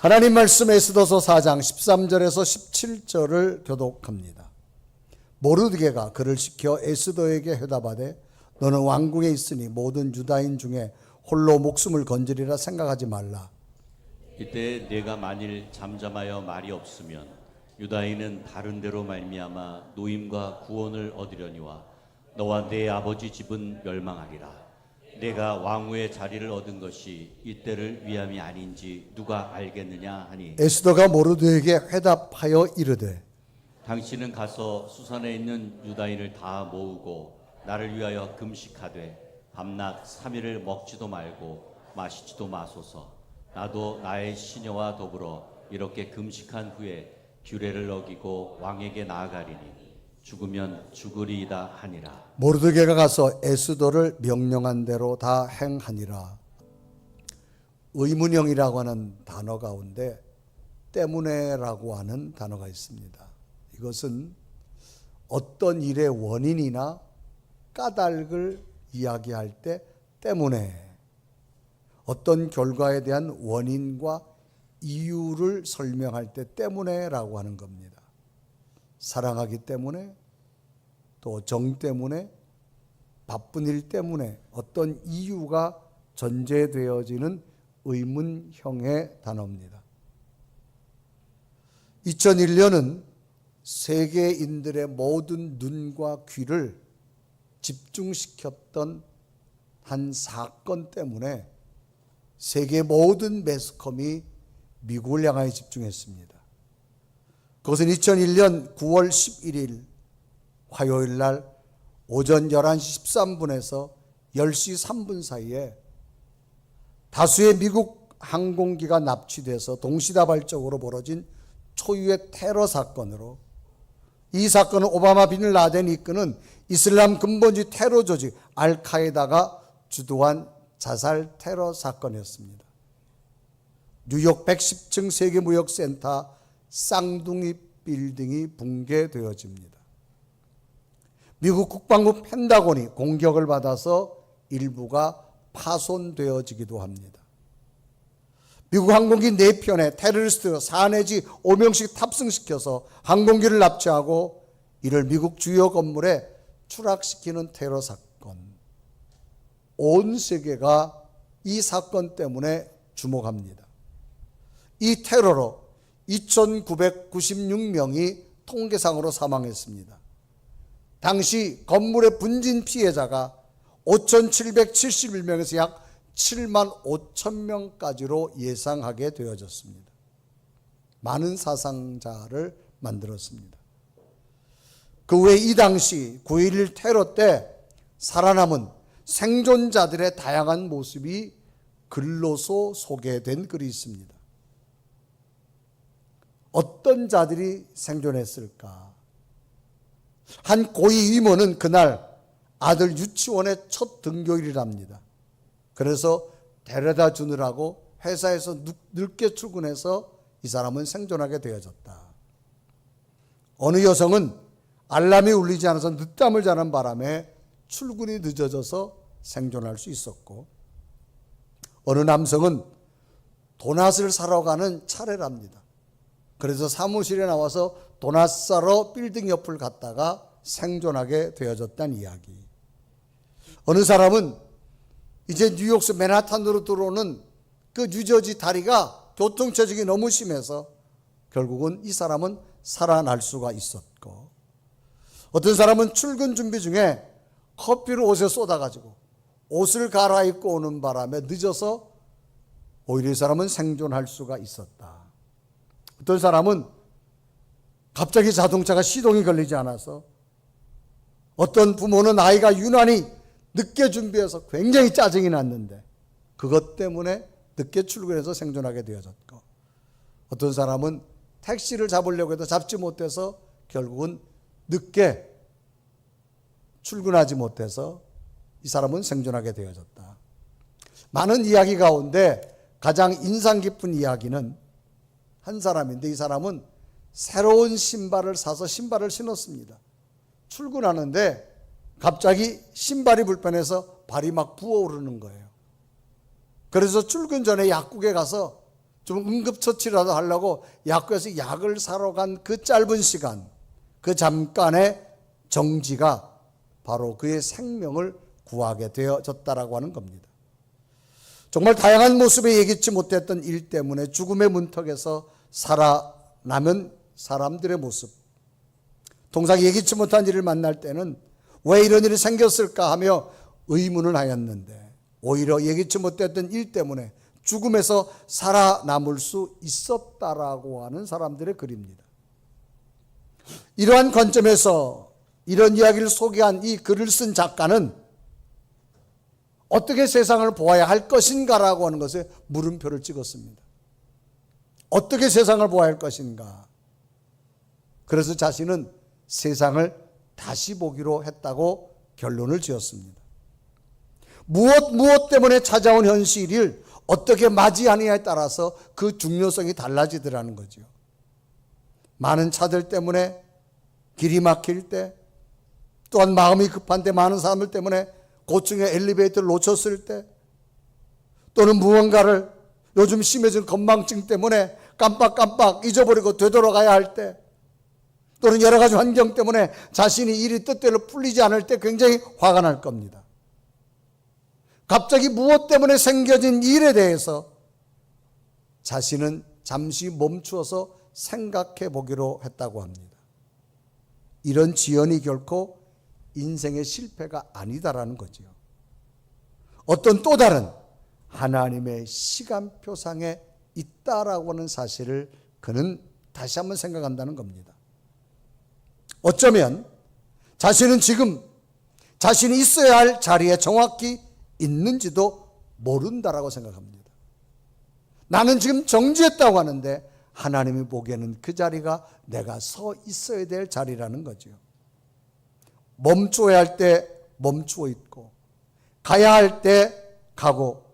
하나님 말씀 에스더서 4장 13절에서 17절을 교독합니다. 모르드게가 그를 시켜 에스더에게 회답하되 너는 왕궁에 있으니 모든 유다인 중에 홀로 목숨을 건지리라 생각하지 말라. 이때 네가 만일 잠잠하여 말이 없으면 유다인은 다른 데로 말미암아 노임과 구원을 얻으려니와 너와 네 아버지 집은 멸망하리라. 내가 왕후의 자리를 얻은 것이 이때를 위함이 아닌지 누가 알겠느냐 하니 에스더가 모르드게에게 회답하여 이르되 당신은 가서 수산에 있는 유다인을 다 모으고 나를 위하여 금식하되 밤낮 3일을 먹지도 말고 마시지도 마소서. 나도 나의 시녀와 더불어 이렇게 금식한 후에 규례를 어기고 왕에게 나아가리니 죽으면 죽으리이다 하니라. 모르드게가 가서 에스더를 명령한 대로 다 행하니라. 의문형이라고 하는 단어 가운데 때문에라고 하는 단어가 있습니다. 이것은 어떤 일의 원인이나 까닭을 이야기할 때 때문에, 어떤 결과에 대한 원인과 이유를 설명할 때 때문에라고 하는 겁니다. 사랑하기 때문에, 또 정 때문에, 바쁜 일 때문에 어떤 이유가 전제되어지는 의문형의 단어입니다. 2001년은 세계인들의 모든 눈과 귀를 집중시켰던 한 사건 때문에 세계 모든 매스컴이 미국을 향하여 집중했습니다. 그것은 2001년 9월 11일 화요일 날 오전 11시 13분에서 10시 3분 사이에 다수의 미국 항공기가 납치돼서 동시다발적으로 벌어진 초유의 테러 사건으로, 이 사건은 오바마 빈 라덴이 이끄는 이슬람 근본주의 테러 조직 알카에다가 주도한 자살 테러 사건이었습니다. 뉴욕 110층 세계무역센터 쌍둥이 빌딩이 붕괴되어집니다. 미국 국방부 펜타곤이 공격을 받아서 일부가 파손되어지기도 합니다. 미국 항공기 4편에 테러리스트 4 내지 5명씩 탑승시켜서 항공기를 납치하고 이를 미국 주요 건물에 추락시키는 테러 사건. 온 세계가 이 사건 때문에 주목합니다. 이 테러로 2,996명이 통계상으로 사망했습니다. 당시 건물의 분진 피해자가 5,771명에서 약 7만 5천 명까지로 예상하게 되어졌습니다. 많은 사상자를 만들었습니다. 그 외에 이 당시 9.11 테러 때 살아남은 생존자들의 다양한 모습이 글로서 소개된 글이 있습니다. 어떤 자들이 생존했을까? 한 고위 임원은 그날 아들 유치원의 첫 등교일이랍니다. 그래서 데려다 주느라고 회사에서 늦게 출근해서 이 사람은 생존하게 되어졌다. 어느 여성은 알람이 울리지 않아서 늦잠을 자는 바람에 출근이 늦어져서 생존할 수 있었고, 어느 남성은 도넛을 사러 가는 차례랍니다. 그래서 사무실에 나와서 도넛 사러 빌딩 옆을 갔다가 생존하게 되어졌다는 이야기. 어느 사람은 이제 뉴욕스 맨하탄으로 들어오는 그 뉴저지 다리가 교통체증이 너무 심해서 결국은 이 사람은 살아날 수가 있었고, 어떤 사람은 출근 준비 중에 커피를 옷에 쏟아가지고 옷을 갈아입고 오는 바람에 늦어서 오히려 이 사람은 생존할 수가 있었다. 어떤 사람은 갑자기 자동차가 시동이 걸리지 않아서, 어떤 부모는 아이가 유난히 늦게 준비해서 굉장히 짜증이 났는데 그것 때문에 늦게 출근해서 생존하게 되어졌고, 어떤 사람은 택시를 잡으려고 해도 잡지 못해서 결국은 늦게 출근하지 못해서 이 사람은 생존하게 되어졌다. 많은 이야기 가운데 가장 인상 깊은 이야기는 한 사람인데, 이 사람은 새로운 신발을 사서 신발을 신었습니다. 출근하는데 갑자기 신발이 불편해서 발이 막 부어오르는 거예요. 그래서 출근 전에 약국에 가서 좀 응급처치라도 하려고 약국에서 약을 사러 간 그 짧은 시간, 그 잠깐의 정지가 바로 그의 생명을 구하게 되어졌다라고 하는 겁니다. 정말 다양한 모습에 예기치 못했던 일 때문에 죽음의 문턱에서 살아남은 사람들의 모습, 통상 예기치 못한 일을 만날 때는 왜 이런 일이 생겼을까 하며 의문을 하였는데, 오히려 예기치 못했던 일 때문에 죽음에서 살아남을 수 있었다라고 하는 사람들의 글입니다. 이러한 관점에서 이런 이야기를 소개한 이 글을 쓴 작가는 어떻게 세상을 보아야 할 것인가라고 하는 것에 물음표를 찍었습니다. 어떻게 세상을 보아야 할 것인가. 그래서 자신은 세상을 다시 보기로 했다고 결론을 지었습니다. 무엇 때문에 찾아온 현실을 어떻게 맞이하느냐에 따라서 그 중요성이 달라지더라는 거죠. 많은 차들 때문에 길이 막힐 때, 또한 마음이 급한데 많은 사람들 때문에 고층의 엘리베이터를 놓쳤을 때, 또는 무언가를 요즘 심해진 건망증 때문에 깜빡깜빡 잊어버리고 되돌아가야 할 때, 또는 여러 가지 환경 때문에 자신이 일이 뜻대로 풀리지 않을 때 굉장히 화가 날 겁니다. 갑자기 무엇 때문에 생겨진 일에 대해서 자신은 잠시 멈추어서 생각해 보기로 했다고 합니다. 이런 지연이 결코 인생의 실패가 아니다라는 거죠. 어떤 또 다른 하나님의 시간표상에 있다라고 하는 사실을 그는 다시 한번 생각한다는 겁니다. 어쩌면 자신은 지금 자신이 있어야 할 자리에 정확히 있는지도 모른다라고 생각합니다. 나는 지금 정지했다고 하는데 하나님이 보기에는 그 자리가 내가 서 있어야 될 자리라는 거죠. 멈추어야 할 때 멈추어 있고, 가야 할 때 가고,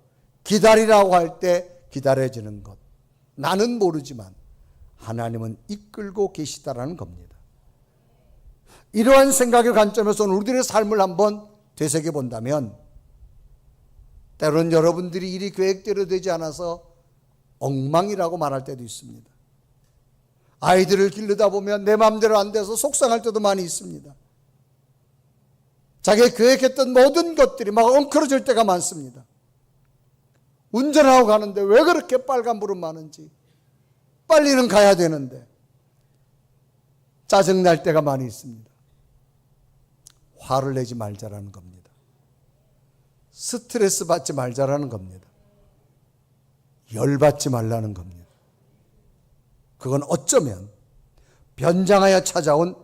기다리라고 할 때 기다려지는 것. 나는 모르지만 하나님은 이끌고 계시다라는 겁니다. 이러한 생각의 관점에서 우리들의 삶을 한번 되새겨 본다면, 때로는 여러분들이 일이 계획대로 되지 않아서 엉망이라고 말할 때도 있습니다. 아이들을 기르다 보면 내 마음대로 안 돼서 속상할 때도 많이 있습니다. 자기가 계획했던 모든 것들이 막 엉클어질 때가 많습니다. 운전하고 가는데 왜 그렇게 빨간불은 많은지, 빨리는 가야 되는데 짜증날 때가 많이 있습니다. 화를 내지 말자라는 겁니다. 스트레스 받지 말자라는 겁니다. 열받지 말라는 겁니다. 그건 어쩌면 변장하여 찾아온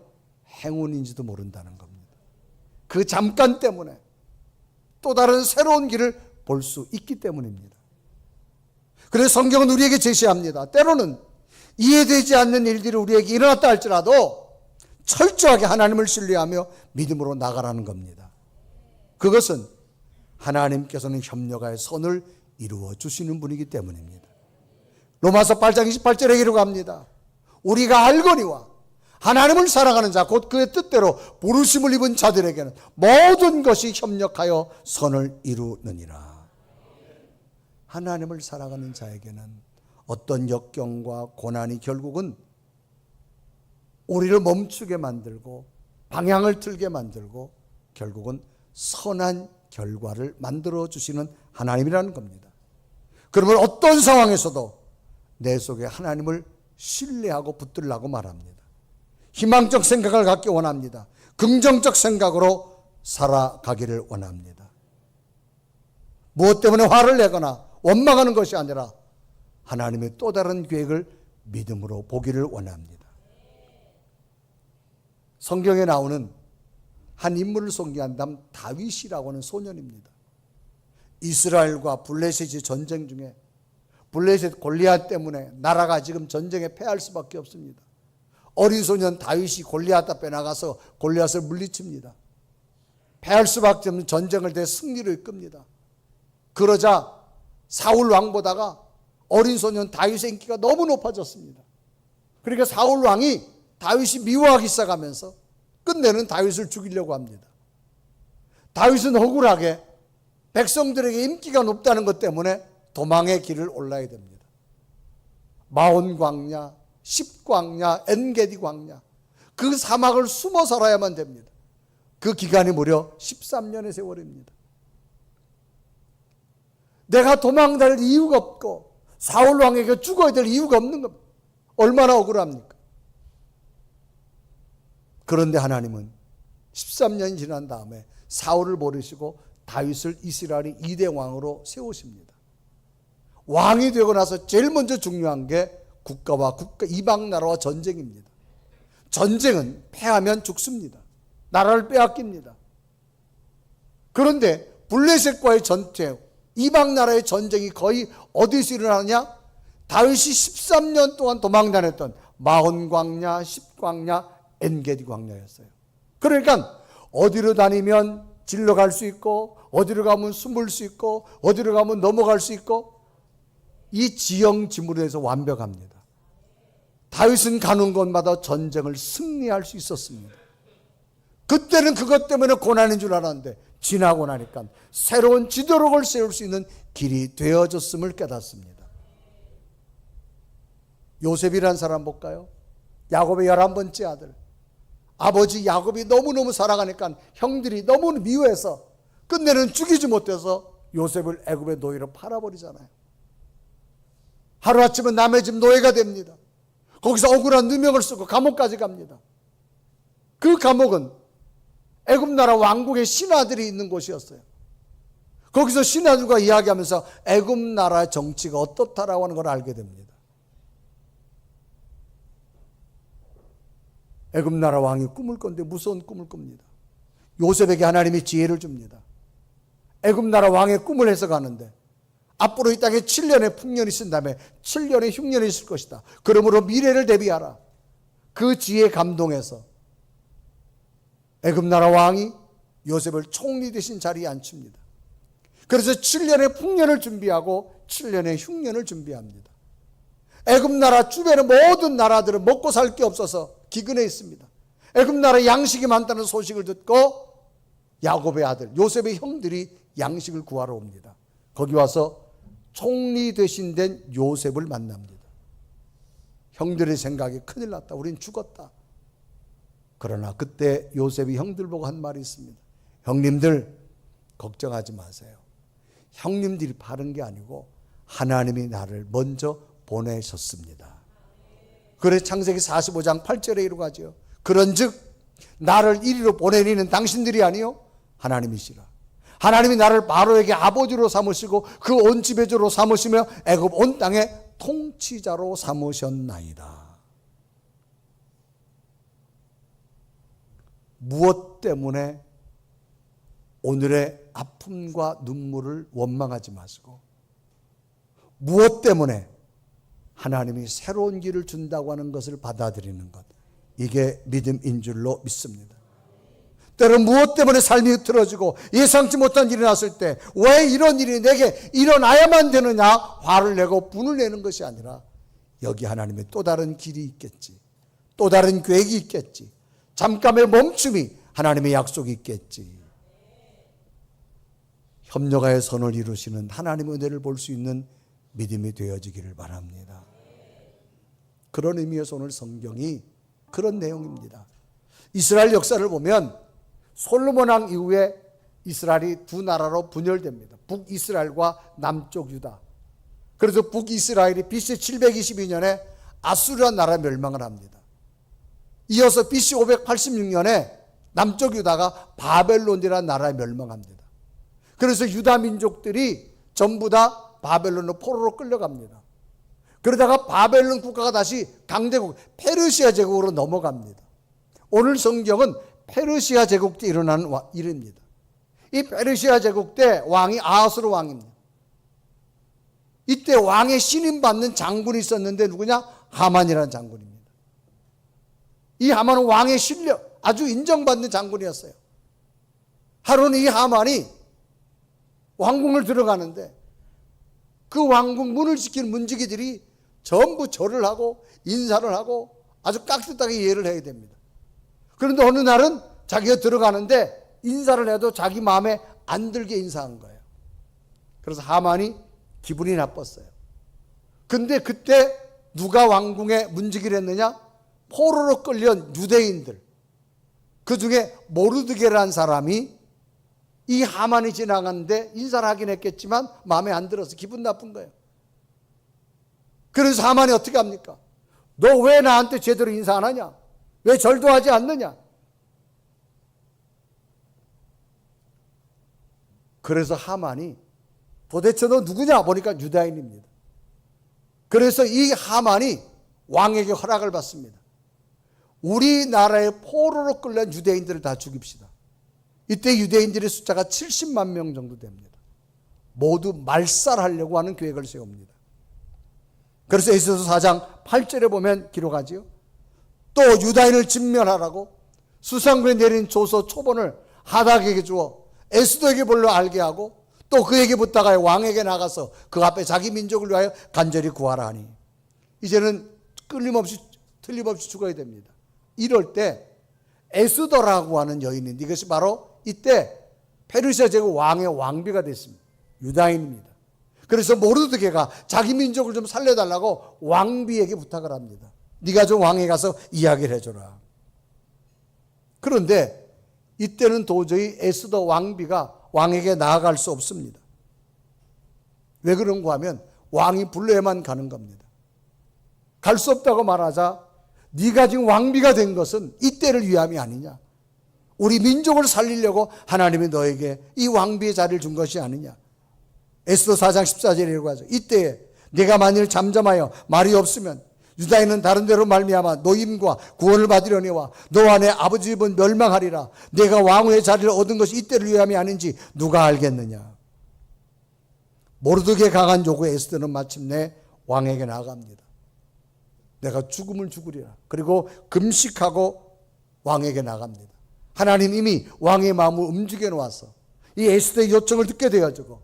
행운인지도 모른다는 겁니다. 그 잠깐 때문에 또 다른 새로운 길을 볼 수 있기 때문입니다. 그래서 성경은 우리에게 제시합니다. 때로는 이해되지 않는 일들이 우리에게 일어났다 할지라도 철저하게 하나님을 신뢰하며 믿음으로 나가라는 겁니다. 그것은 하나님께서는 협력하여 선을 이루어 주시는 분이기 때문입니다. 로마서 8장 28절에 기록합니다. 우리가 알거니와 하나님을 사랑하는 자 곧 그의 뜻대로 부르심을 입은 자들에게는 모든 것이 협력하여 선을 이루느니라. 하나님을 사랑하는 자에게는 어떤 역경과 고난이 결국은 우리를 멈추게 만들고 방향을 틀게 만들고 결국은 선한 결과를 만들어 주시는 하나님이라는 겁니다. 그러면 어떤 상황에서도 내 속에 하나님을 신뢰하고 붙들라고 말합니다. 희망적 생각을 갖기 원합니다. 긍정적 생각으로 살아가기를 원합니다. 무엇 때문에 화를 내거나 원망하는 것이 아니라 하나님의 또 다른 계획을 믿음으로 보기를 원합니다. 성경에 나오는 한 인물을 소개한다면 다윗이라고 하는 소년입니다. 이스라엘과 블레셋이 전쟁 중에 블레셋 골리앗 때문에 나라가 지금 전쟁에 패할 수밖에 없습니다. 어린 소년 다윗이 골리앗 앞에 나가서 골리앗을 물리칩니다. 패할 수밖에 없는 전쟁을 대승리로 이끕니다. 그러자 사울 왕보다가 어린 소년 다윗의 인기가 너무 높아졌습니다. 그러니까 사울 왕이 다윗이 미워하기 시작하면서 끝내는 다윗을 죽이려고 합니다. 다윗은 억울하게 백성들에게 인기가 높다는 것 때문에 도망의 길을 올라야 됩니다. 마온 광야, 10광야, 엔게디 광야, 그 사막을 숨어 살아야만 됩니다. 그 기간이 무려 13년의 세월입니다. 내가 도망갈 이유가 없고 사울 왕에게 죽어야 될 이유가 없는 겁니다. 얼마나 억울합니까? 그런데 하나님은 13년이 지난 다음에 사울을 버리시고 다윗을 이스라엘의 2대 왕으로 세우십니다. 왕이 되고 나서 제일 먼저 중요한 게 국가와 이방 나라와 전쟁입니다. 전쟁은 패하면 죽습니다. 나라를 빼앗깁니다. 그런데 블레셋과의 전투, 이방 나라의 전쟁이 거의 어디서 일어나느냐? 다윗이 13년 동안 도망다녔던 마온 광야, 10광야, 엔게디 광야였어요. 그러니까 어디로 다니면 질러갈 수 있고, 어디로 가면 숨을 수 있고, 어디로 가면 넘어갈 수 있고, 이 지형지물에 대해서 완벽합니다. 다윗은 가는 곳마다 전쟁을 승리할 수 있었습니다. 그때는 그것 때문에 고난인 줄 알았는데 지나고 나니까 새로운 지도록을 세울 수 있는 길이 되어졌음을 깨닫습니다. 요셉이란 사람 볼까요? 야곱의 11번째 아들. 아버지 야곱이 너무너무 사랑하니까 형들이 너무 미워해서 끝내는 죽이지 못해서 요셉을 애굽의 노예로 팔아버리잖아요. 하루아침에 남의 집 노예가 됩니다. 거기서 억울한 누명을 쓰고 감옥까지 갑니다. 그 감옥은 애굽 나라 왕국의 신하들이 있는 곳이었어요. 거기서 신하들과 이야기하면서 애굽 나라 정치가 어떻다라고 하는 걸 알게 됩니다. 애굽 나라 왕이 꿈을 꿨는데 무서운 꿈을 꿉니다. 요셉에게 하나님이 지혜를 줍니다. 애굽 나라 왕의 꿈을 해석하는데 앞으로 이 땅에 7년의 풍년이 있은 다음에 7년의 흉년이 있을 것이다. 그러므로 미래를 대비하라. 그 지혜에 감동해서 애굽 나라 왕이 요셉을 총리 대신 자리에 앉힙니다. 그래서 7년의 풍년을 준비하고 7년의 흉년을 준비합니다. 애굽 나라 주변의 모든 나라들은 먹고 살 게 없어서 기근해 있습니다. 애굽 나라에 양식이 많다는 소식을 듣고 야곱의 아들 요셉의 형들이 양식을 구하러 옵니다. 거기 와서 총리 대신 된 요셉을 만납니다. 형들의 생각이 큰일 났다. 우린 죽었다. 그러나 그때 요셉이 형들 보고 한 말이 있습니다. 형님들 걱정하지 마세요. 형님들이 바른 게 아니고 하나님이 나를 먼저 보내셨습니다. 그래 창세기 45장 8절에 이루어가죠. 그런즉 나를 이리로 보내리는 당신들이 아니요 하나님이시라. 하나님이 나를 바로에게 아버지로 삼으시고 그 온 지배주로 삼으시며 애굽 온 땅의 통치자로 삼으셨나이다. 무엇 때문에 오늘의 아픔과 눈물을 원망하지 마시고 무엇 때문에 하나님이 새로운 길을 준다고 하는 것을 받아들이는 것, 이게 믿음인 줄로 믿습니다. 때론 무엇 때문에 삶이 흐트러지고 예상치 못한 일이 났을 때 왜 이런 일이 내게 일어나야만 되느냐 화를 내고 분을 내는 것이 아니라 여기 하나님의 또 다른 길이 있겠지, 또 다른 계획이 있겠지, 잠깐의 멈춤이 하나님의 약속이 있겠지. 협력하여 선을 이루시는 하나님의 은혜를 볼 수 있는 믿음이 되어지기를 바랍니다. 그런 의미에서 오늘 성경이 그런 내용입니다. 이스라엘 역사를 보면 솔로몬 왕 이후에 이스라엘이 두 나라로 분열됩니다. 북이스라엘과 남쪽 유다. 그래서 북이스라엘이 BC 722년에 아수르 나라 멸망을 합니다. 이어서 BC 586년에 남쪽 유다가 바벨론이라는 나라에 멸망합니다. 그래서 유다 민족들이 전부 다 바벨론으로 포로로 끌려갑니다. 그러다가 바벨론 국가가 다시 강대국 페르시아 제국으로 넘어갑니다. 오늘 성경은 페르시아 제국 때 일어나는 일입니다. 이 페르시아 제국 때 왕이 아하스로 왕입니다. 이때 왕의 신임받는 장군이 있었는데 누구냐? 하만이라는 장군입니다. 이 하만은 왕의 신력, 아주 인정받는 장군이었어요. 하루는 이 하만이 왕궁을 들어가는데 그 왕궁 문을 지키는 문지기들이 전부 절을 하고 인사를 하고 아주 깍듯하게 예를 해야 됩니다. 그런데 어느 날은 자기가 들어가는데 인사를 해도 자기 마음에 안 들게 인사한 거예요. 그래서 하만이 기분이 나빴어요. 근데 그때 누가 왕궁에 문지기를 했느냐? 포로로 끌려온 유대인들. 그 중에 모르드게라는 사람이 이 하만이 지나갔는데 인사를 하긴 했겠지만 마음에 안 들어서 기분 나쁜 거예요. 그래서 하만이 어떻게 합니까? 너 왜 나한테 제대로 인사 안 하냐? 왜 절도 하지 않느냐? 그래서 하만이 도대체 너 누구냐? 보니까 유다인입니다. 그래서 이 하만이 왕에게 허락을 받습니다. 우리나라의 포로로 끌려온 유대인들을 다 죽입시다. 이때 유대인들의 숫자가 70만 명 정도 됩니다. 모두 말살하려고 하는 계획을 세웁니다. 그래서 에스더서 4장 8절에 보면 기록하지요. 또 유다인을 진멸하라고 수상군에 내린 조서 초본을 하닥에게 주어 에스더에게 불러 알게 하고 또 그에게 붙다가 왕에게 나가서 그 앞에 자기 민족을 위하여 간절히 구하라 하니 이제는 틀림없이 죽어야 됩니다. 이럴 때 에스더라고 하는 여인인데 이것이 바로 이때 페르시아 제국 왕의 왕비가 됐습니다. 유다인입니다. 그래서 모르드게가 자기 민족을 좀 살려달라고 왕비에게 부탁을 합니다. 네가 좀 왕에 가서 이야기를 해줘라. 그런데 이때는 도저히 에스더 왕비가 왕에게 나아갈 수 없습니다. 왜 그런가 하면 왕이 불러야만 가는 겁니다. 갈 수 없다고 말하자 네가 지금 왕비가 된 것은 이때를 위함이 아니냐. 우리 민족을 살리려고 하나님이 너에게 이 왕비의 자리를 준 것이 아니냐. 에스더 4장 14절에 이러고 하죠. 이때에 내가 만일 잠잠하여 말이 없으면 유다인은 다른 데로 말미암아 노임과 구원을 받으려니와 너와 내 아버지 집은 멸망하리라. 내가 왕후의 자리를 얻은 것이 이때를 위함이 아닌지 누가 알겠느냐. 모르드게 강한 요구에 에스더는 마침내 왕에게 나아갑니다. 내가 죽음을 죽으리라. 그리고 금식하고 왕에게 나갑니다. 하나님 이미 왕의 마음을 움직여 놓아서 이 에스더의 요청을 듣게 되어지고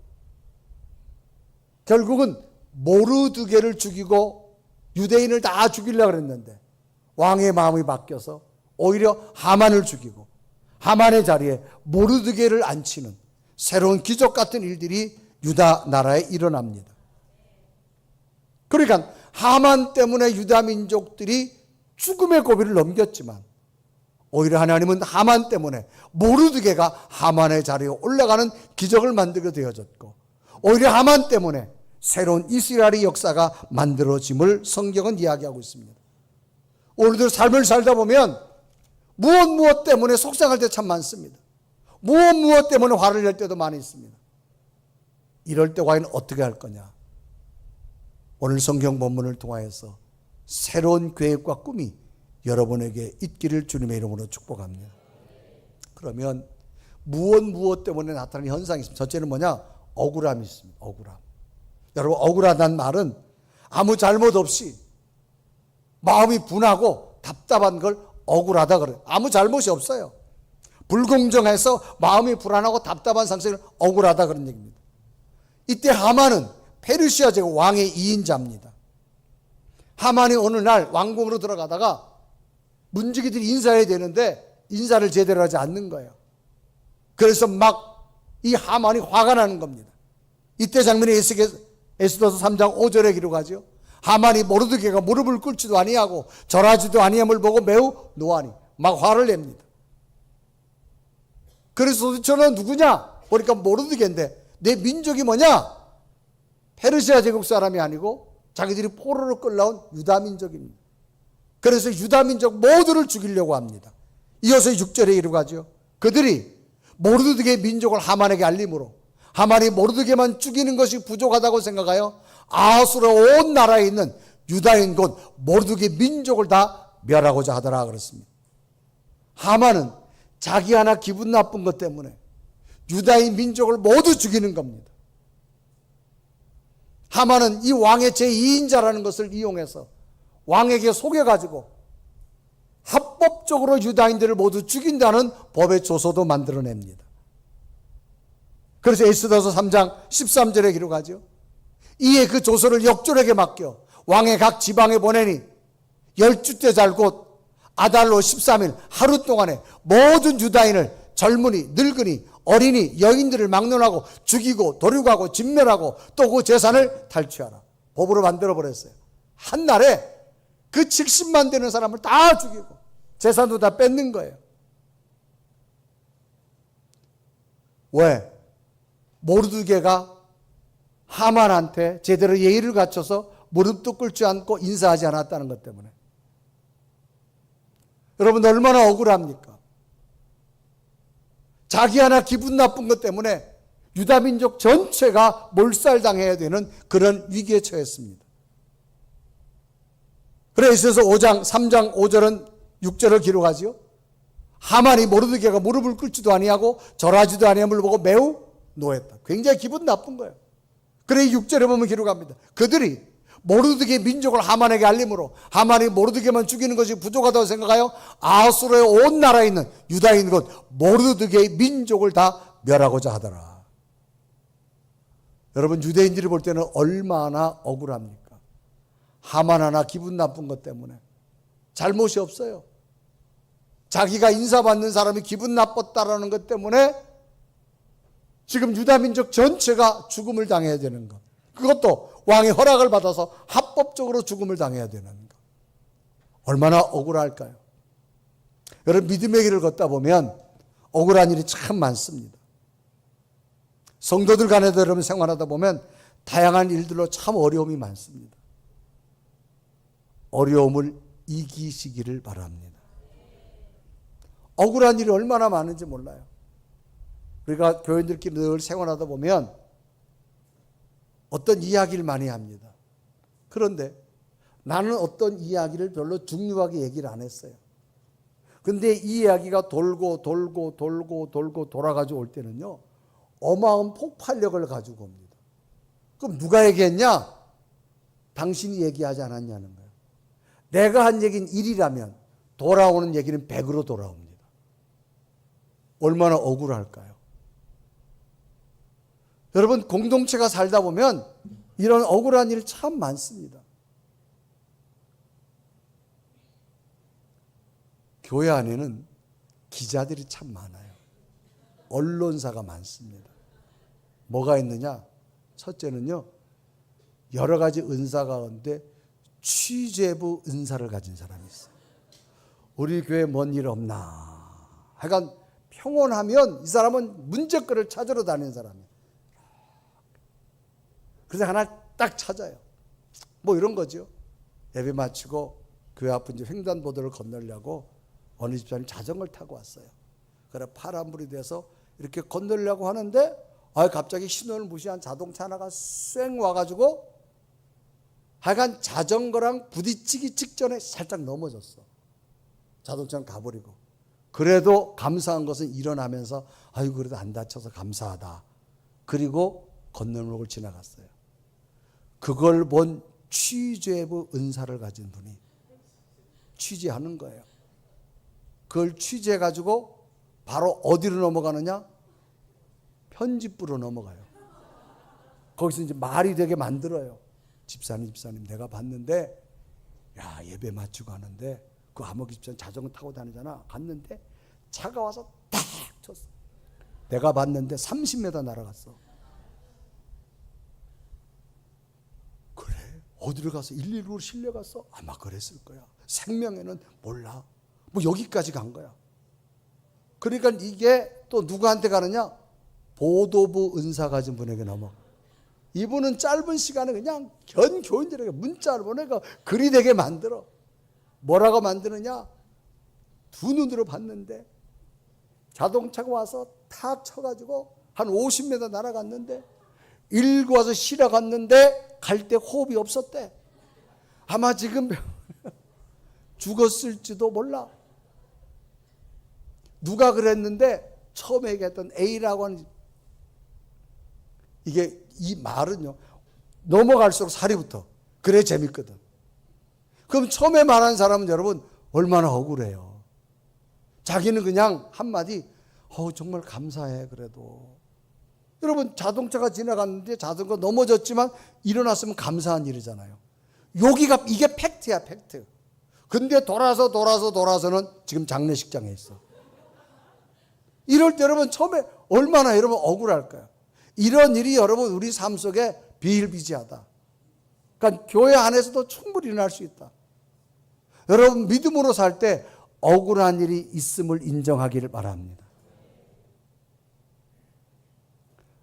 결국은 모르드게를 죽이고 유대인을 다 죽이려고 그랬는데 왕의 마음이 바뀌어서 오히려 하만을 죽이고 하만의 자리에 모르드게를 앉히는 새로운 기적 같은 일들이 유다 나라에 일어납니다. 그러니까 하만 때문에 유다 민족들이 죽음의 고비를 넘겼지만 오히려 하나님은 하만 때문에 모르드게가 하만의 자리에 올라가는 기적을 만들게 되어졌고 오히려 하만 때문에 새로운 이스라엘의 역사가 만들어짐을 성경은 이야기하고 있습니다. 오늘도 삶을 살다 보면 무엇 때문에 속상할 때 참 많습니다. 무엇 때문에 화를 낼 때도 많이 있습니다. 이럴 때 과연 어떻게 할 거냐. 오늘 성경 본문을 통하여서 새로운 계획과 꿈이 여러분에게 있기를 주님의 이름으로 축복합니다. 그러면 무엇 때문에 나타나는 현상이 있습니다. 첫째는 뭐냐? 억울함이 있습니다. 억울함. 여러분 억울하다는 말은 아무 잘못 없이 마음이 분하고 답답한 걸 억울하다 그래요. 아무 잘못이 없어요. 불공정해서 마음이 불안하고 답답한 상태를 억울하다 그런 얘기입니다. 이때 하만은 페르시아 제국 왕의 2인자입니다. 하만이 어느 날 왕궁으로 들어가다가 문지기들이 인사해야 되는데 인사를 제대로 하지 않는 거예요. 그래서 막 이 하만이 화가 나는 겁니다. 이때 장면에 에스더서 3장 5절에 기록하죠. 하만이 모르드게가 무릎을 꿇지도 아니하고 절하지도 아니함을 보고 매우 노하니 막 화를 냅니다. 그래서 도대체 너 누구냐? 보니까 모르드게인데 내 민족이 뭐냐? 페르시아 제국 사람이 아니고 자기들이 포로로 끌려온 유다 민족입니다. 그래서 유다 민족 모두를 죽이려고 합니다. 이어서 6절에 이르가죠. 그들이 모르드게 민족을 하만에게 알림으로 하만이 모르드게만 죽이는 것이 부족하다고 생각하여 아수르 온 나라에 있는 유다인 곧 모르드게 민족을 다 멸하고자 하더라 그랬습니다. 하만은 자기 하나 기분 나쁜 것 때문에 유다인 민족을 모두 죽이는 겁니다. 하만은 이 왕의 제2인자라는 것을 이용해서 왕에게 속여가지고 합법적으로 유다인들을 모두 죽인다는 법의 조서도 만들어냅니다. 그래서 에스더서 3장 13절에 기록하죠. 이에 그 조서를 역졸에게 맡겨 왕의 각 지방에 보내니 10주째 잘 곧 아달로 13일 하루 동안에 모든 유다인을 젊은이, 늙은이, 어린이, 여인들을 막론하고 죽이고 도륙하고 진멸하고 또 그 재산을 탈취하라. 법으로 만들어버렸어요. 한날에 그 70만 되는 사람을 다 죽이고 재산도 다 뺏는 거예요. 왜? 모르드게가 하만한테 제대로 예의를 갖춰서 무릎도 꿇지 않고 인사하지 않았다는 것 때문에. 여러분 얼마나 억울합니까? 자기 하나 기분 나쁜 것 때문에 유다민족 전체가 몰살당해야 되는 그런 위기에 처했습니다. 그래서 5장 3장 5절은 6절을 기록하지요. 하만이 모르드게가 무릎을 꿇지도 아니하고 절하지도 아니함을 보고 매우 노했다. 굉장히 기분 나쁜 거예요. 그래 6절에 보면 기록합니다. 그들이 모르드게 민족을 하만에게 알림으로 하만이 모르드게만 죽이는 것이 부족하다고 생각하여 아수르의 온 나라에 있는 유다인 곧 모르드게의 민족을 다 멸하고자 하더라. 여러분 유대인들이 볼 때는 얼마나 억울합니까? 하만 하나 기분 나쁜 것 때문에 잘못이 없어요. 자기가 인사받는 사람이 기분 나빴다라는 것 때문에 지금 유다민족 전체가 죽음을 당해야 되는 것. 그것도 왕의 허락을 받아서 합법적으로 죽음을 당해야 되는 것. 얼마나 억울할까요? 여러분 믿음의 길을 걷다 보면 억울한 일이 참 많습니다. 성도들 간에도 여러분 생활하다 보면 다양한 일들로 참 어려움이 많습니다. 어려움을 이기시기를 바랍니다. 억울한 일이 얼마나 많은지 몰라요. 우리가 교인들끼리 늘 생활하다 보면 어떤 이야기를 많이 합니다. 그런데 나는 어떤 이야기를 별로 중요하게 얘기를 안 했어요. 근데 이 이야기가 돌고 돌아가지고 올 때는요, 어마어마한 폭발력을 가지고 옵니다. 그럼 누가 얘기했냐? 당신이 얘기하지 않았냐는 거예요. 내가 한 얘기는 1이라면 돌아오는 얘기는 100으로 돌아옵니다. 얼마나 억울할까요? 여러분 공동체가 살다 보면 이런 억울한 일 참 많습니다. 교회 안에는 기자들이 참 많아요. 언론사가 많습니다. 뭐가 있느냐? 첫째는요, 여러 가지 은사 가운데 취재부 은사를 가진 사람이 있어요. 우리 교회 뭔 일 없나? 하여간 평온하면 이 사람은 문제거리를 찾으러 다니는 사람이에요. 그래서 하나 딱 찾아요. 뭐 이런 거죠. 예배 마치고 교회 앞에 이제 횡단보도를 건너려고 어느 집사님 자전거를 타고 왔어요. 그래 파란불이 돼서 이렇게 건너려고 하는데 갑자기 신호를 무시한 자동차 하나가 쌩 와가지고 하여간 자전거랑 부딪히기 직전에 살짝 넘어졌어. 자동차는 가버리고. 그래도 감사한 것은 일어나면서 아이고 그래도 안 다쳐서 감사하다. 그리고 건너목을 지나갔어요. 그걸 본 취재부 은사를 가진 분이 취재하는 거예요. 그걸 취재해가지고 바로 어디로 넘어가느냐? 편집부로 넘어가요. 거기서 이제 말이 되게 만들어요. 집사님 내가 봤는데 야 예배 마치고 가는데 그 아무기 집사님 자전거 타고 다니잖아. 갔는데 차가 와서 탁 쳤어. 내가 봤는데 30m 날아갔어. 그래? 어디를 가서 119로 실려갔어? 아마 그랬을 거야. 생명에는 몰라. 뭐 여기까지 간 거야. 그러니까 이게 또 누구한테 가느냐? 보도부 은사 가진 분에게 넘어. 이분은 짧은 시간에 그냥 교인들에게 문자를 보내고 글이 되게 만들어. 뭐라고 만드느냐? 두 눈으로 봤는데 자동차가 와서 탁 쳐가지고 한 50m 날아갔는데 119 와서 실어 갔는데 갈 때 호흡이 없었대. 아마 지금 죽었을지도 몰라. 누가 그랬는데 처음에 얘기했던 A라고 하는 이게 이 말은요 넘어갈수록 살이 붙어. 그래 재밌거든. 그럼 처음에 말한 사람은 여러분 얼마나 억울해요. 자기는 그냥 한마디 정말 감사해 그래도. 여러분 자동차가 지나갔는데 자전거 넘어졌지만 일어났으면 감사한 일이잖아요. 여기가 이게 팩트야 팩트. 근데 돌아서는 지금 장례식장에 있어. 이럴 때 여러분 처음에 얼마나 여러분 억울할까요? 이런 일이 여러분 우리 삶 속에 비일비재하다. 그러니까 교회 안에서도 충분히 일어날 수 있다. 여러분 믿음으로 살 때 억울한 일이 있음을 인정하기를 바랍니다.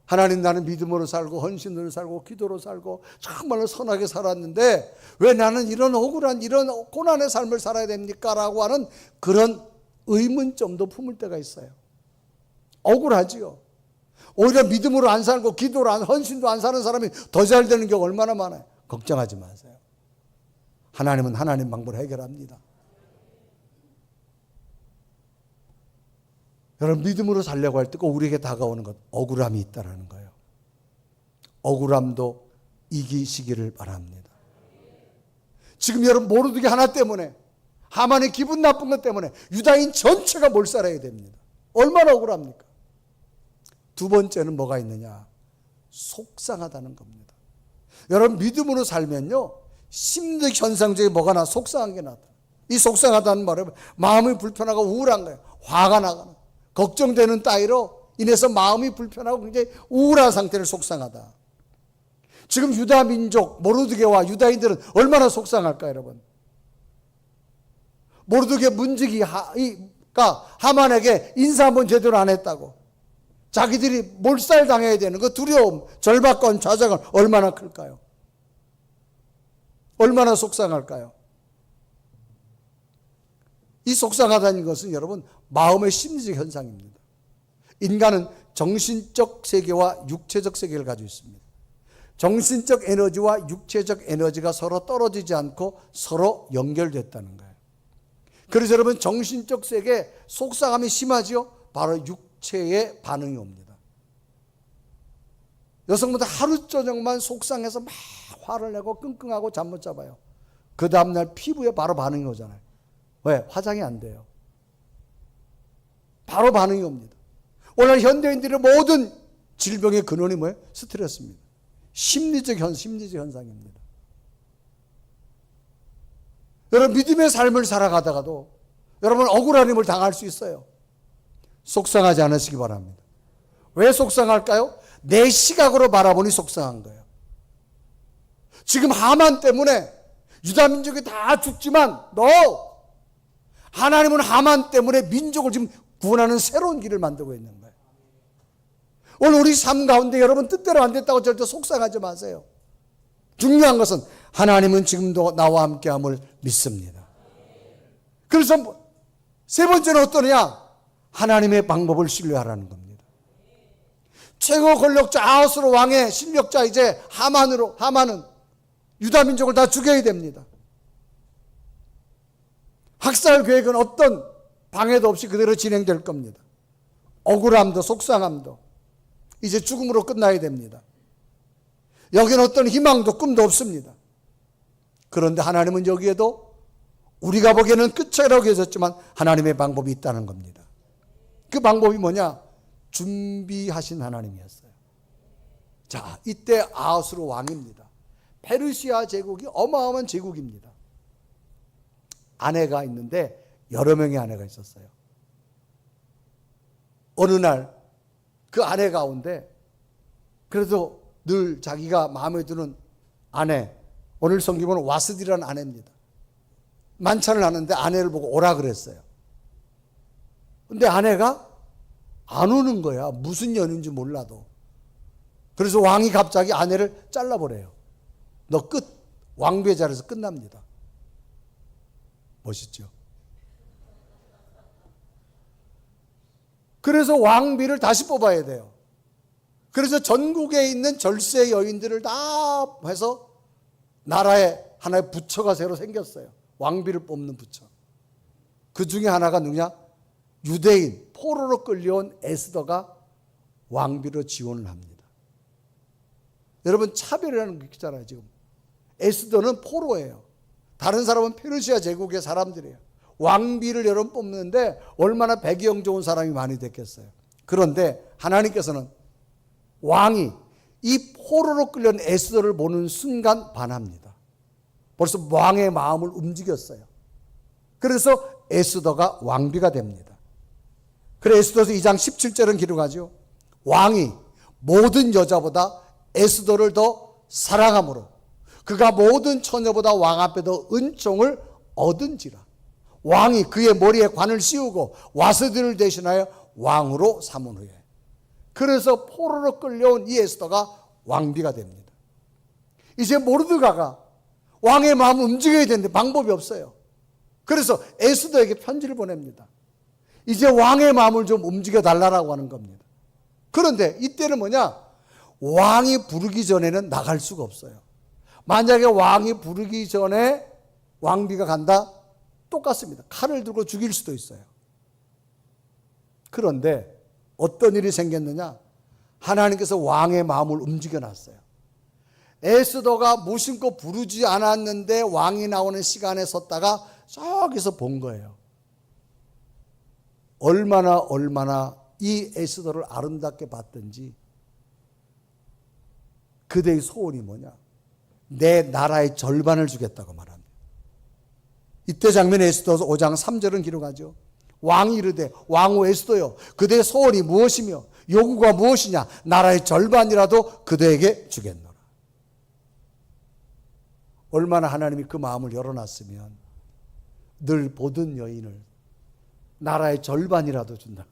하나님, 나는 믿음으로 살고 헌신으로 살고 기도로 살고 정말로 선하게 살았는데 왜 나는 이런 억울한 이런 고난의 삶을 살아야 됩니까? 라고 하는 그런 의문점도 품을 때가 있어요. 억울하지요. 오히려 믿음으로 안 살고 기도로 안, 헌신도 안 사는 사람이 더 잘 되는 경우 얼마나 많아요. 걱정하지 마세요. 하나님은 하나님 방법으로 해결합니다. 여러분 믿음으로 살려고 할 때 꼭 우리에게 다가오는 것, 억울함이 있다는 거예요. 억울함도 이기시기를 바랍니다. 지금 여러분 모르드게 하나 때문에, 하만의 기분 나쁜 것 때문에 유다인 전체가 몰살해야 됩니다. 얼마나 억울합니까? 두 번째는 뭐가 있느냐? 속상하다는 겁니다. 여러분 믿음으로 살면요, 심리적 현상 중에 뭐가 나? 속상한 게 나타나요. 이 속상하다는 말은 마음이 불편하고 우울한 거예요. 화가 나거나 걱정되는 따위로 인해서 마음이 불편하고 굉장히 우울한 상태를 속상하다. 지금 유다 민족 모르드게와 유다인들은 얼마나 속상할까요, 여러분? 모르드게 문지기가 하만에게 인사 한번 제대로 안 했다고 자기들이 몰살당해야 되는 그 두려움, 절박감, 좌절감 얼마나 클까요? 얼마나 속상할까요? 이 속상하다는 것은 여러분 마음의 심리적 현상입니다. 인간은 정신적 세계와 육체적 세계를 가지고 있습니다. 정신적 에너지와 육체적 에너지가 서로 떨어지지 않고 서로 연결됐다는 거예요. 그래서 여러분 정신적 세계 속상함이 심하죠? 바로 육체의 반응이 옵니다. 여성분들 하루 저녁만 속상해서 막 화를 내고 끙끙하고 잠 못 잡아요. 그 다음날 피부에 바로 반응이 오잖아요. 왜? 화장이 안 돼요. 바로 반응이 옵니다. 오늘 현대인들의 모든 질병의 근원이 뭐예요? 스트레스입니다. 심리적 현상입니다. 여러분 믿음의 삶을 살아가다가도 여러분 억울한 힘을 당할 수 있어요. 속상하지 않으시기 바랍니다. 왜 속상할까요? 내 시각으로 바라보니 속상한 거예요. 지금 하만 때문에 유다 민족이 다 죽지만 하나님은 하만 때문에 민족을 지금 구원하는 새로운 길을 만들고 있는 거예요. 오늘 우리 삶 가운데 여러분 뜻대로 안 됐다고 절대 속상하지 마세요. 중요한 것은 하나님은 지금도 나와 함께함을 믿습니다. 그래서 세 번째는 어떠냐? 하나님의 방법을 신뢰하라는 겁니다. 최고 권력자 아하스로 왕의 실력자 이제 하만은 유다 민족을 다 죽여야 됩니다. 학살 계획은 어떤 방해도 없이 그대로 진행될 겁니다. 억울함도 속상함도 이제 죽음으로 끝나야 됩니다. 여기는 어떤 희망도 꿈도 없습니다. 그런데 하나님은 여기에도 우리가 보기에는 끝이라고 여겼지만 하나님의 방법이 있다는 겁니다. 그 방법이 뭐냐? 준비하신 하나님이었어요. 자, 이때 아하스로 왕입니다. 페르시아 제국이 어마어마한 제국입니다. 아내가 있는데 여러 명의 아내가 있었어요. 어느 날 그 아내 가운데 그래도 늘 자기가 마음에 드는 아내, 오늘 성경은 와스디라는 아내입니다. 만찬을 하는데 아내를 보고 오라 그랬어요. 근데 아내가 안 오는 거야. 무슨 연인지 몰라도. 그래서 왕이 갑자기 아내를 잘라버려요. 너 끝. 왕비의 자리에서 끝납니다. 멋있죠? 그래서 왕비를 다시 뽑아야 돼요. 그래서 전국에 있는 절세 여인들을 다 해서 나라에 하나의 부처가 새로 생겼어요. 왕비를 뽑는 부처. 그 중에 하나가 누구냐? 유대인, 포로로 끌려온 에스더가 왕비로 지원을 합니다. 여러분 차별이라는 게 있잖아요. 지금 에스더는 포로예요. 다른 사람은 페르시아 제국의 사람들이에요. 왕비를 여러분 뽑는데 얼마나 배경 좋은 사람이 많이 됐겠어요. 그런데 하나님께서는 왕이 이 포로로 끌려온 에스더를 보는 순간 반합니다. 벌써 왕의 마음을 움직였어요. 그래서 에스더가 왕비가 됩니다. 그래서 에스더서 2장 17절은 기록하죠. 왕이 모든 여자보다 에스더를 더 사랑함으로 그가 모든 처녀보다 왕 앞에도 은총을 얻은지라. 왕이 그의 머리에 관을 씌우고 와스들을 대신하여 왕으로 삼은 후에, 그래서 포로로 끌려온 이 에스더가 왕비가 됩니다. 이제 모르드가가 왕의 마음을 움직여야 되는데 방법이 없어요. 그래서 에스더에게 편지를 보냅니다. 이제 왕의 마음을 좀 움직여 달라고 하는 겁니다. 그런데 이때는 뭐냐? 왕이 부르기 전에는 나갈 수가 없어요. 만약에 왕이 부르기 전에 왕비가 간다? 똑같습니다. 칼을 들고 죽일 수도 있어요. 그런데 어떤 일이 생겼느냐? 하나님께서 왕의 마음을 움직여 놨어요. 에스더가 무심코 부르지 않았는데 왕이 나오는 시간에 섰다가 저기서 본 거예요. 얼마나 이 에스더를 아름답게 봤던지. 그대의 소원이 뭐냐? 내 나라의 절반을 주겠다고 말합니다. 이때 장면에 에스더서 5장 3절은 기록하죠. 왕이 이르되 왕후 에스더여, 그대의 소원이 무엇이며 요구가 무엇이냐? 나라의 절반이라도 그대에게 주겠노라. 얼마나 하나님이 그 마음을 열어놨으면 늘 보던 여인을 나라의 절반이라도 준다.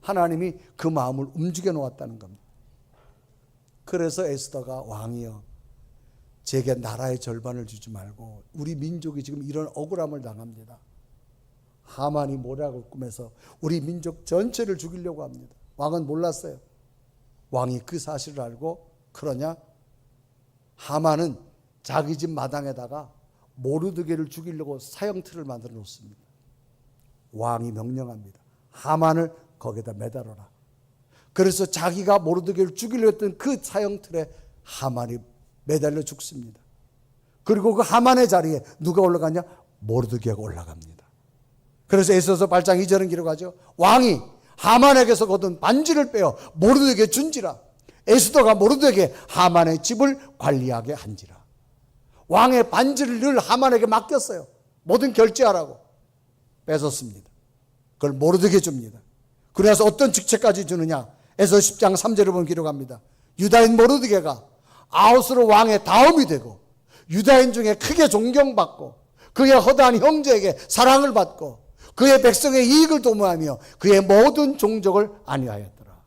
하나님이 그 마음을 움직여 놓았다는 겁니다. 그래서 에스더가 왕이여, 제게 나라의 절반을 주지 말고, 우리 민족이 지금 이런 억울함을 당합니다. 하만이 모략을 꾸며서 우리 민족 전체를 죽이려고 합니다. 왕은 몰랐어요. 왕이 그 사실을 알고, 그러냐? 하만은 자기 집 마당에다가 모르드게를 죽이려고 사형틀을 만들어 놓습니다. 왕이 명령합니다. 하만을 거기다 매달아라. 그래서 자기가 모르드게를 죽이려고 했던 그 사형틀에 하만이 매달려 죽습니다. 그리고 그 하만의 자리에 누가 올라가냐? 모르드게가 올라갑니다. 그래서 에스더서 8장 2절은 기록하죠. 왕이 하만에게서 거둔 반지를 빼어 모르드게에게 준지라. 에스더가 모르드게에게 하만의 집을 관리하게 한지라. 왕의 반지를 늘 하만에게 맡겼어요. 모든 결제하라고. 뺏었습니다. 그걸 모르드게에게 줍니다. 그래서 어떤 직책까지 주느냐? 에스더 10장 3절을 보면 기록합니다. 유다인 모르드게가 아하스로 왕의 다음이 되고 유다인 중에 크게 존경받고 그의 허다한 형제에게 사랑을 받고 그의 백성의 이익을 도모하며 그의 모든 종족을 안위하였더라.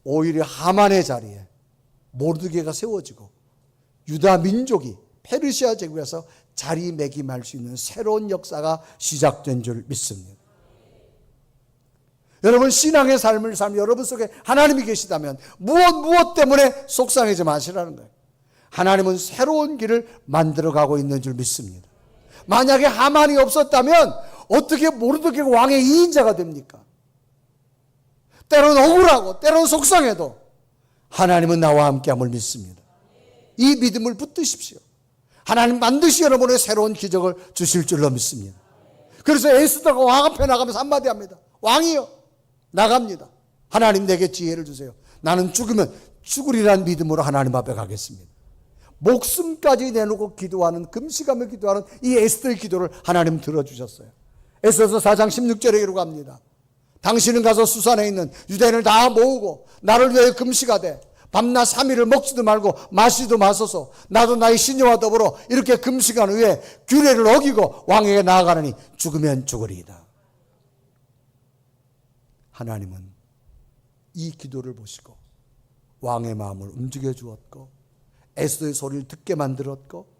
오히려 하만의 자리에 모르드게가 세워지고 유다 민족이 페르시아 제국에서 자리매김할 수 있는 새로운 역사가 시작된 줄 믿습니다. 여러분, 신앙의 삶을 살면 여러분 속에 하나님이 계시다면 무엇 때문에 속상해지 마시라는 거예요. 하나님은 새로운 길을 만들어가고 있는 줄 믿습니다. 만약에 하만이 없었다면 어떻게 모르드게가 왕의 2인자가 됩니까? 때로는 억울하고 때로는 속상해도 하나님은 나와 함께함을 믿습니다. 이 믿음을 붙드십시오. 하나님 반드시 여러분의 새로운 기적을 주실 줄로 믿습니다. 그래서 에스더가 왕 앞에 나가면서 한마디 합니다. 왕이여, 나갑니다. 하나님 내게 지혜를 주세요. 나는 죽으면 죽으리란 믿음으로 하나님 앞에 가겠습니다. 목숨까지 내놓고 기도하는, 금식하며 기도하는 이 에스더의 기도를 하나님 들어주셨어요. 에스더서 4장 16절에 기록합니다. 당신은 가서 수산에 있는 유대인을 다 모으고 나를 위하여 금식하되 밤낮 3일을 먹지도 말고 마시지도 마소서. 나도 나의 시녀와 더불어 이렇게 금식한 후에 규례를 어기고 왕에게 나아가느니 죽으면 죽으리이다. 하나님은 이 기도를 보시고 왕의 마음을 움직여 주었고 에스더의 소리를 듣게 만들었고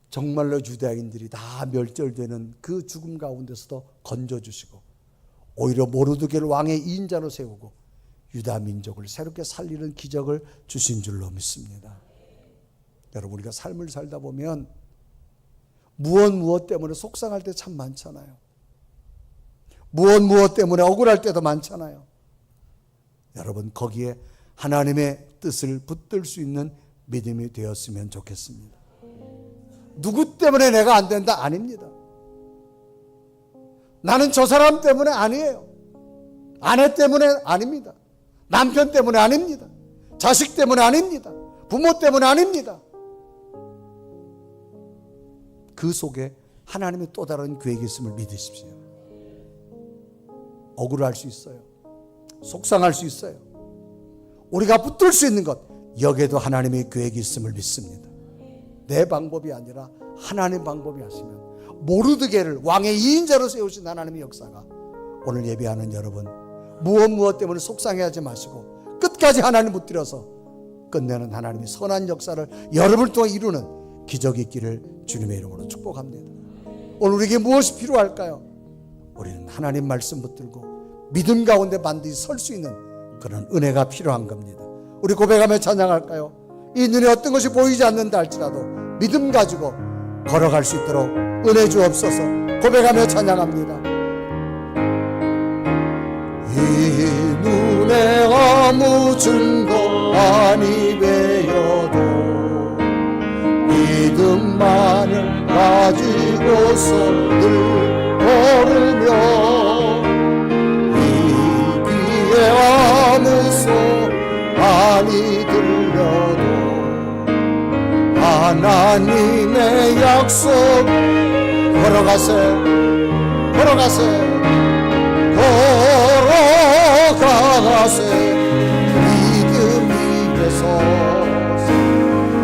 정말로 유대인들이 다 멸절되는 그 죽음 가운데서도 건져주시고 오히려 모르드게를 왕의 2인자로 세우고 유다 민족을 새롭게 살리는 기적을 주신 줄로 믿습니다. 여러분, 우리가 삶을 살다 보면 무엇 때문에 속상할 때 참 많잖아요. 무엇 때문에 억울할 때도 많잖아요. 여러분, 거기에 하나님의 뜻을 붙들 수 있는 믿음이 되었으면 좋겠습니다. 누구 때문에 내가 안 된다? 아닙니다. 나는 저 사람 때문에 아니에요. 아내 때문에 아닙니다. 남편 때문에 아닙니다. 자식 때문에 아닙니다. 부모 때문에 아닙니다. 그 속에 하나님의 또 다른 계획이 있음을 믿으십시오. 억울할 수 있어요. 속상할 수 있어요. 우리가 붙들 수 있는 것, 여기에도 하나님의 계획이 있음을 믿습니다. 내 방법이 아니라 하나님 방법이 하시면 모르드게를 왕의 2인자로 세우신 하나님의 역사가 오늘 예배하는 여러분 무엇 때문에 속상해하지 마시고 끝까지 하나님 붙들어서 끝내는 하나님의 선한 역사를 여러분을 통해 이루는 기적이 있기를 주님의 이름으로 축복합니다. 오늘 우리에게 무엇이 필요할까요? 우리는 하나님 말씀 붙들고 믿음 가운데 반드시 설 수 있는 그런 은혜가 필요한 겁니다. 우리 고백하며 찬양할까요? 이 눈에 어떤 것이 보이지 않는다 할지라도 믿음 가지고 걸어갈 수 있도록 은혜 주옵소서. 고백하며 찬양합니다. 이 눈에 아무 증거 아니 되어도 믿음만을 가지고서 늘 걸으며 이 귀에 아무 소리 아니 들려도 하나님의 약속 걸어가세 믿음 위에서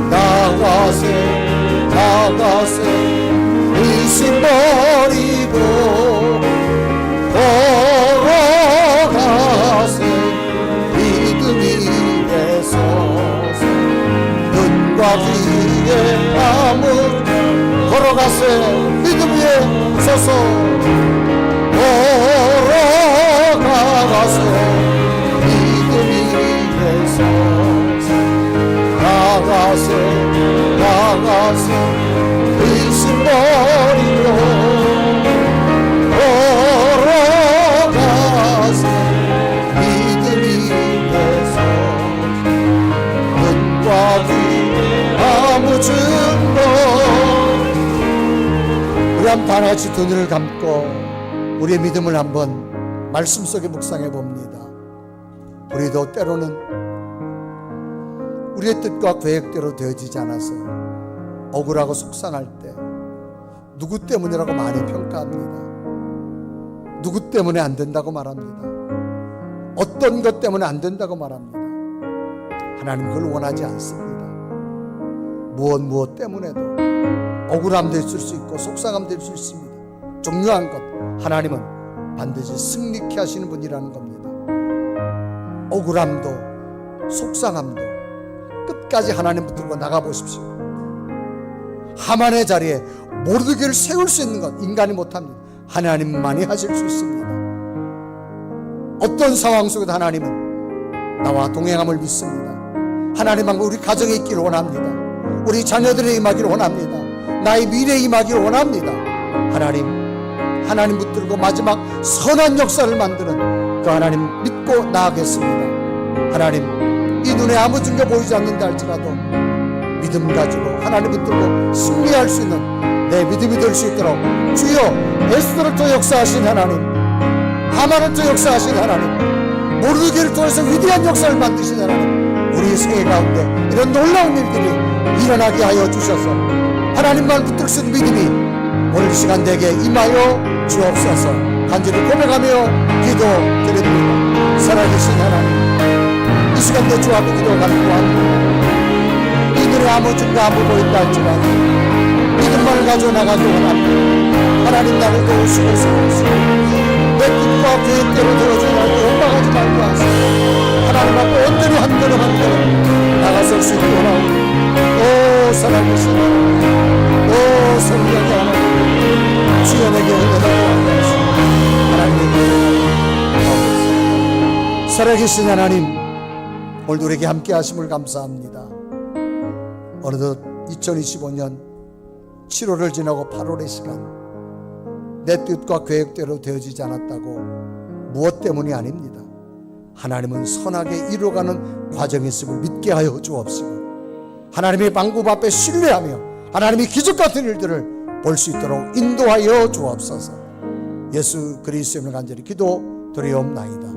나가세 의심 버리고 걸어가세 믿음 위에서 눈과 귀에 아무 걸어가세 믿음 위에 서서 걸어가세 믿음 위에서 나가세 의심 버리고 걸어가세 믿음 위에서 눈과 귀 아무 증거. 우리 한번 다 같이 두 눈을 감고 우리의 믿음을 한번 말씀 속에 묵상해 봅니다. 우리도 때로는 우리의 뜻과 계획대로 되어지지 않아서 억울하고 속상할 때 누구 때문이라고 많이 평가합니다. 누구 때문에 안 된다고 말합니다. 어떤 것 때문에 안 된다고 말합니다. 하나님 그걸 원하지 않습니다. 무엇 때문에도 억울함도 있을 수 있고 속상함도 있을 수 있습니다. 중요한 것 하나님은 반드시 승리케 하시는 분이라는 겁니다. 억울함도 속상함도 끝까지 하나님 붙들고 나가보십시오. 하만의 자리에 모르드게를 세울 수 있는 것 인간이 못합니다. 하나님만이 하실 수 있습니다. 어떤 상황 속에도 하나님은 나와 동행함을 믿습니다. 하나님과 우리 가정에 있기를 원합니다. 우리 자녀들에 임하기를 원합니다. 나의 미래에 임하기를 원합니다. 하나님 붙들고 마지막 선한 역사를 만드는 그 하나님 믿고 나아가겠습니다. 하나님 이 눈에 아무 증거 보이지 않는다 할지라도 믿음 가지고 하나님 붙들고 승리할 수 있는 내 믿음이 될 수 있도록 주여 에스더를 통해 역사하신 하나님, 하만을 통해 역사하신 하나님, 모르드게를 통해서 위대한 역사를 만드신 하나님, 우리 생애 가운데 이런 놀라운 일들이 일어나게 하여 주셔서 하나님만 붙들 수 있는 믿음이 오늘 시간 내게 임하여 주옵소서. 간절히 고백하며 기도드립니다. 살아계신 하나님, 이 시간 내 주 앞에 기도하는 구합니다. 이들의 아무 증거 아무 보인다 할지라도 믿음만을 가지고 나가기 원합니다. 하나님 나를 도우시옵소서. 내 뜻과 계획대로 되어주지 말고 원망하지 말고 하시고 하나님 앞에 온전히 한 걸음 한 걸음 나가설 수 있도록 오 살아계신 하나님, 오 성령의 하나님, 주여 내게 은혜를 하나님, 살아계신 하나님, 오늘 우리에게 함께 하심을 감사합니다. 어느덧 2025년 7월을 지나고 8월의 시간, 내 뜻과 계획대로 되어지지 않았다고 무엇 때문이 아닙니다. 하나님은 선하게 이루어가는 과정이 있음을 믿게 하여 주옵시고 하나님의 방법 앞에 신뢰하며 하나님의 기적 같은 일들을 볼 수 있도록 인도하여 주옵소서. 예수 그리스도의 이름으로 간절히 기도 드리옵나이다.